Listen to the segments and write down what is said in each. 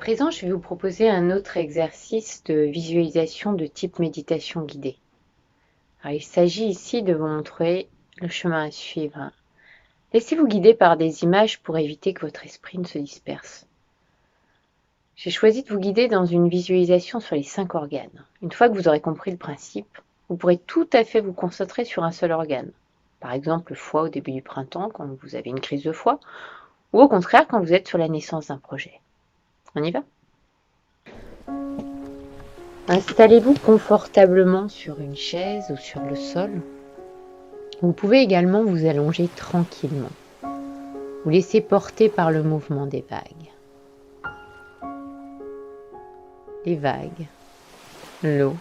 présent, je vais vous proposer un autre exercice de visualisation de type méditation guidée. Alors, il s'agit ici de vous montrer le chemin à suivre. Laissez-vous guider par des images pour éviter que votre esprit ne se disperse. J'ai choisi de vous guider dans une visualisation sur les 5 organes. Une fois que vous aurez compris le principe, vous pourrez tout à fait vous concentrer sur un seul organe. Par exemple, le foie au début du printemps, quand vous avez une crise de foie, ou au contraire, quand vous êtes sur la naissance d'un projet. On y va ? Installez-vous confortablement sur une chaise ou sur le sol. Vous pouvez également vous allonger tranquillement. Vous laissez porter par le mouvement des vagues. Les vagues, l'eau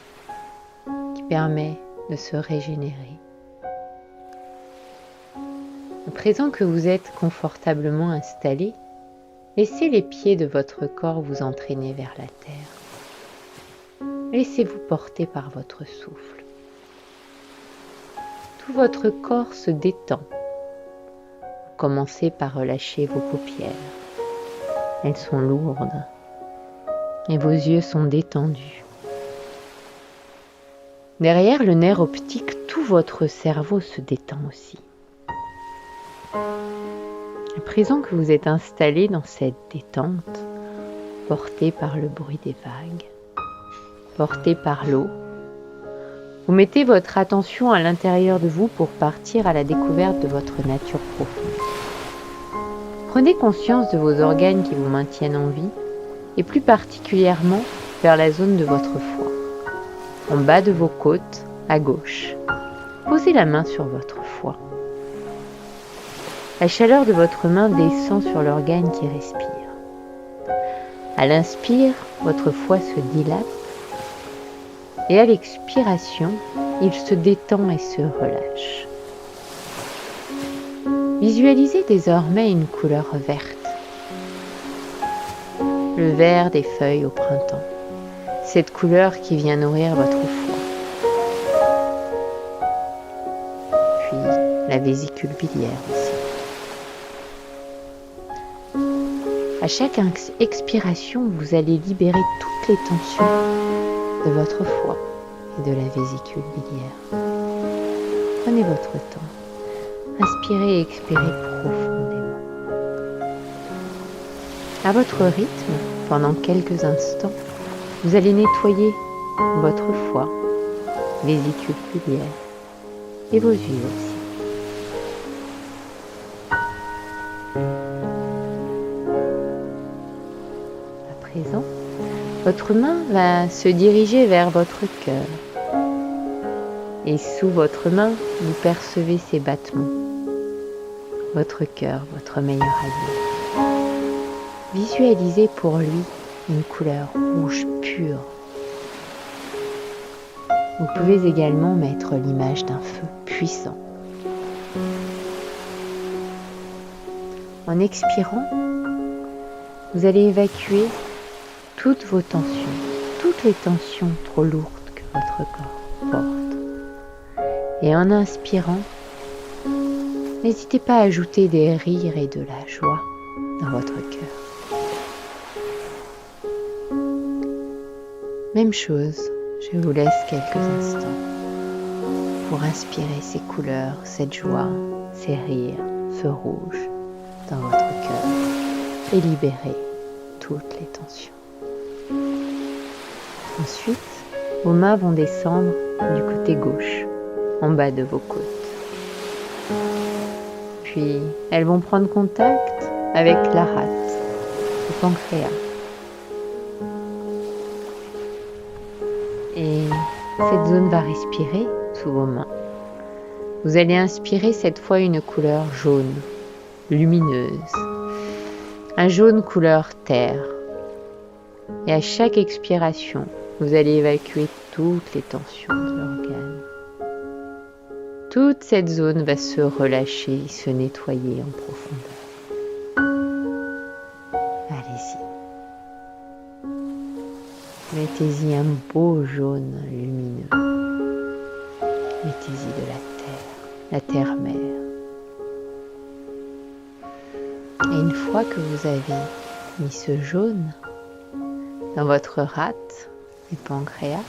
qui permet de se régénérer. À présent que vous êtes confortablement installé, laissez les pieds de votre corps vous entraîner vers la terre. Laissez-vous porter par votre souffle. Tout votre corps se détend. Commencez par relâcher vos paupières. Elles sont lourdes et vos yeux sont détendus. Derrière le nerf optique, tout votre cerveau se détend aussi. À présent que vous êtes installé dans cette détente, porté par le bruit des vagues, porté par l'eau, vous mettez votre attention à l'intérieur de vous pour partir à la découverte de votre nature profonde. Prenez conscience de vos organes qui vous maintiennent en vie et plus particulièrement vers la zone de votre foie. En bas de vos côtes, à gauche, posez la main sur votre foie. La chaleur de votre main descend sur l'organe qui respire. À l'inspire, votre foie se dilate et à l'expiration, il se détend et se relâche. Visualisez désormais une couleur verte. Le vert des feuilles au printemps. Cette couleur qui vient nourrir votre foie. Puis la vésicule biliaire aussi. À chaque expiration, vous allez libérer toutes les tensions de votre foie et de la vésicule biliaire. Prenez votre temps. Inspirez et expirez profondément. À votre rythme, pendant quelques instants, vous allez nettoyer votre foie, vésicule biliaire et vos yeux aussi. À présent, votre main va se diriger vers votre cœur. Et sous votre main, vous percevez ses battements. Votre cœur, votre meilleur allié. Visualisez pour lui une couleur rouge pure. Vous pouvez également mettre l'image d'un feu puissant. En expirant, vous allez évacuer toutes vos tensions, toutes les tensions trop lourdes que votre corps porte. Et en inspirant, n'hésitez pas à ajouter des rires et de la joie dans votre cœur. Même chose, je vous laisse quelques instants pour inspirer ces couleurs, cette joie, ces rires, ce rouge dans votre cœur et libérer toutes les tensions. Ensuite, vos mains vont descendre du côté gauche, en bas de vos côtes. Puis, elles vont prendre contact avec la rate, le pancréas. Et cette zone va respirer sous vos mains. Vous allez inspirer cette fois une couleur jaune, lumineuse. Un jaune couleur terre. Et à chaque expiration, vous allez évacuer toutes les tensions de l'organe. Toute cette zone va se relâcher, se nettoyer en profondeur. Allez-y. Mettez-y un beau jaune lumineux. Mettez-y de la terre-mère. Et une fois que vous avez mis ce jaune, dans votre rate et pancréas.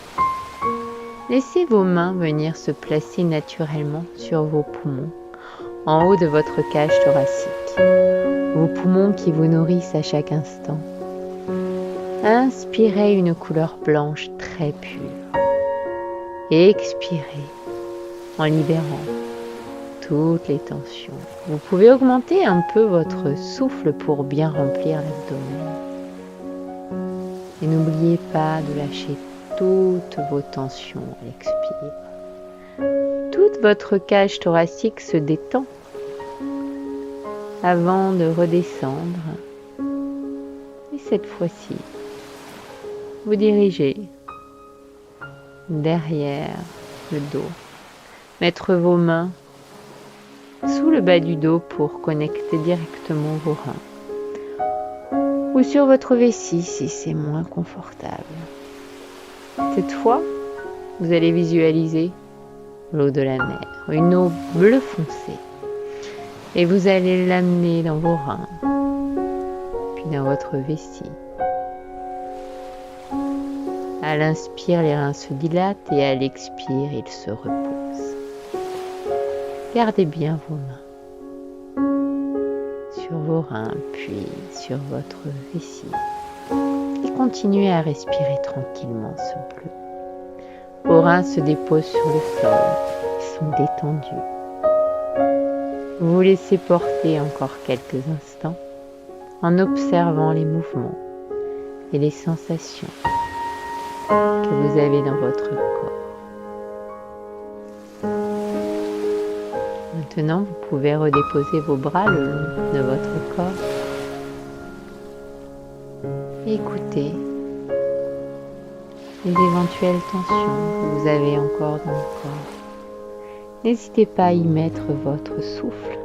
Laissez vos mains venir se placer naturellement sur vos poumons, en haut de votre cage thoracique. Vos poumons qui vous nourrissent à chaque instant. Inspirez une couleur blanche très pure. Et expirez en libérant toutes les tensions. Vous pouvez augmenter un peu votre souffle pour bien remplir l'abdomen. Et n'oubliez pas de lâcher toutes vos tensions à l'expire. Toute votre cage thoracique se détend avant de redescendre. Et cette fois-ci, vous dirigez derrière le dos. Mettre vos mains sous le bas du dos pour connecter directement vos reins. Ou sur votre vessie si c'est moins confortable. Cette fois, vous allez visualiser l'eau de la mer, une eau bleu foncé. Et vous allez l'amener dans vos reins, puis dans votre vessie. À l'inspire, les reins se dilatent et à l'expire, ils se reposent. Gardez bien vos mains sur vos reins, puis sur votre vessie. Et continuez à respirer tranquillement ce bleu. Vos reins se déposent sur le sol, ils sont détendus. Vous vous laissez porter encore quelques instants en observant les mouvements et les sensations que vous avez dans votre corps. Maintenant, vous pouvez redéposer vos bras le long de votre corps et écouter les éventuelles tensions que vous avez encore dans le corps. N'hésitez pas à y mettre votre souffle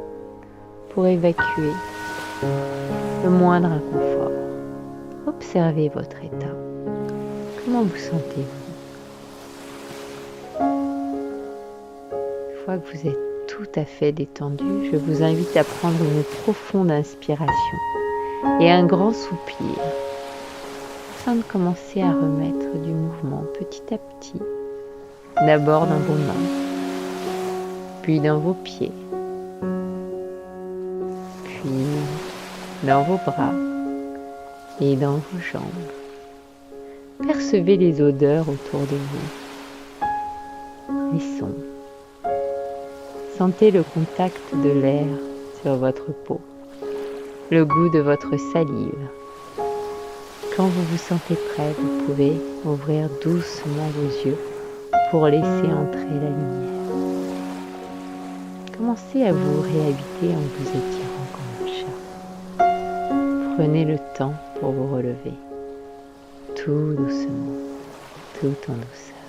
pour évacuer le moindre inconfort. Observez votre état. Comment vous sentez-vous? Une fois que vous êtes tout à fait détendu, je vous invite à prendre une profonde inspiration et un grand soupir afin de commencer à remettre du mouvement petit à petit, d'abord dans vos mains, puis dans vos pieds, puis dans vos bras et dans vos jambes. Percevez les odeurs autour de vous, les sons. Sentez le contact de l'air sur votre peau, le goût de votre salive. Quand vous vous sentez prêt, vous pouvez ouvrir doucement vos yeux pour laisser entrer la lumière. Commencez à vous réhabiter en vous étirant comme un chat. Prenez le temps pour vous relever, tout doucement, tout en douceur.